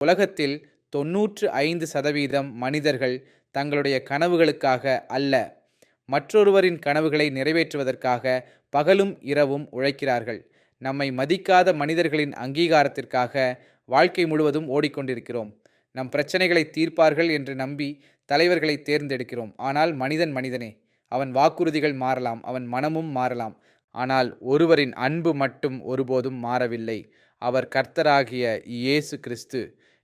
உலகத்தில் 95% மனிதர்கள் தங்களுடைய கனவுகளுக்காக அல்ல, மற்றொருவரின் கனவுகளை நிறைவேற்றுவதற்காக பகலும் இரவும் உழைக்கிறார்கள். நம்மை மதிக்காத மனிதர்களின் அங்கீகாரத்திற்காக வாழ்க்கை முழுவதும் ஓடிக்கொண்டிருக்கிறோம். நம் பிரச்சனைகளை தீர்ப்பார்கள் என்று நம்பி தலைவர்களை தேர்ந்தெடுக்கிறோம். ஆனால் மனிதன் மனிதனே. அவன் வாக்குறுதிகள் மாறலாம், அவன் மனமும் மாறலாம். ஆனால் ஒருவரின் அன்பு மட்டும் ஒருபோதும் மாறவில்லை. அவர் கர்த்தராகிய இயேசு கிறிஸ்து.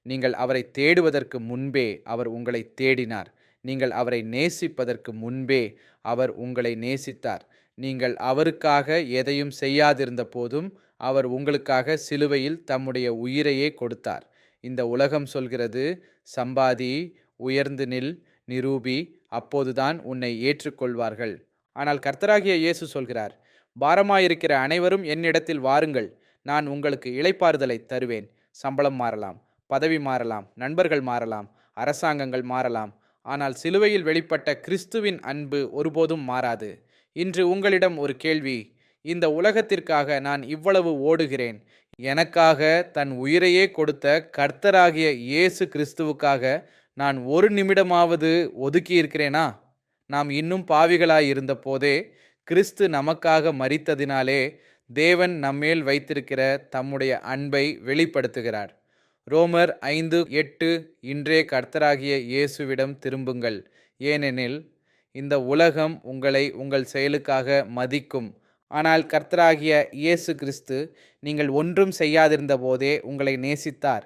நீங்கள் அவரை தேடுவதற்கு முன்பே அவர் உங்களை தேடினார். நீங்கள் அவரை நேசிப்பதற்கு முன்பே அவர் உங்களை நேசித்தார். நீங்கள் அவருக்காக எதையும் செய்யாதிருந்த போதும் அவர் உங்களுக்காக சிலுவையில் தம்முடைய உயிரையே கொடுத்தார். இந்த உலகம் சொல்கிறது, சம்பாதி, உயர்ந்து நில், நிரூபி, அப்போதுதான் உன்னை ஏற்றுக்கொள்வார்கள். ஆனால் கர்த்தராகிய இயேசு சொல்கிறார், பாரமாயிருக்கிற அனைவரும் என்னிடத்தில் வாருங்கள், நான் உங்களுக்கு இளைப்பாறுதலை தருவேன். சம்பளம் மாறலாம், பதவி மாறலாம், நண்பர்கள் மாறலாம், அரசாங்கங்கள் மாறலாம். ஆனால் சிலுவையில் வெளிப்பட்ட கிறிஸ்துவின் அன்பு ஒருபோதும் மாறாது. இன்று உங்களிடம் ஒரு கேள்வி. இந்த உலகத்திற்காக நான் இவ்வளவு ஓடுகிறேன். எனக்காக தன் உயிரையே கொடுத்த கர்த்தராகிய இயேசு கிறிஸ்துவுக்காக நான் ஒரு நிமிடமாவது ஒதுக்கி இருக்கிறேனா? நாம் இன்னும் பாவிகளாய் இருந்த போதே கிறிஸ்து நமக்காக மரித்ததினாலே தேவன் நம்மேல் வைத்திருக்கிற தம்முடைய அன்பை வெளிப்படுத்துகிறார். ரோமர் 5:8 இன்றே கர்த்தராகிய இயேசுவிடம் திரும்புங்கள், ஏனெனில் இந்த உலகம் உங்களை உங்கள் செயலுக்காக மதிக்கும். ஆனால் கர்த்தராகிய இயேசு கிறிஸ்து நீங்கள் ஒன்றும் செய்யாதிருந்த போதே உங்களை நேசித்தார்.